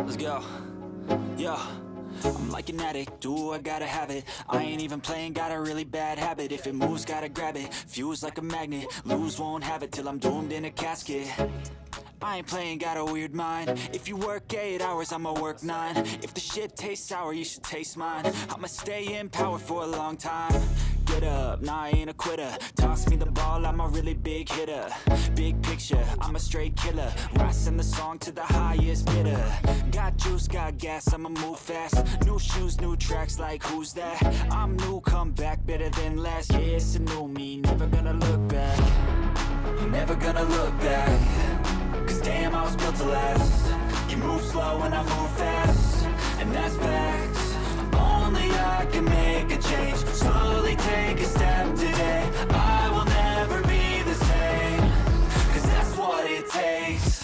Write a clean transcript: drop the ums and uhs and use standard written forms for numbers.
Let's go. Yo, I'm like an addict, do I gotta have it. I ain't even playing, got a really bad habit. If it moves, gotta grab it, fuse like a magnet. Lose, won't have it till I'm doomed in a casket. I ain't playing, got a weird mind. If you work 8 hours, I'ma work 9. If the shit tastes sour, you should taste mine. I'ma stay in power for a long time. Get up, nah, I ain't a quitter. Toss me the ball, I'm a really big hitter. Big picture, I'm a straight killer. Rising the song to the highest bidder. Got juice, got gas, I'ma move fast. New shoes, new tracks, like who's that? I'm new, come back, better than last. Yeah, it's a new me, never gonna look back. Never gonna look back. Cause damn, I was built to last. You move slow and I move fast, and that's facts. Only I can make a change. Slowly take a step today. I will never be the same. Cause that's what it takes.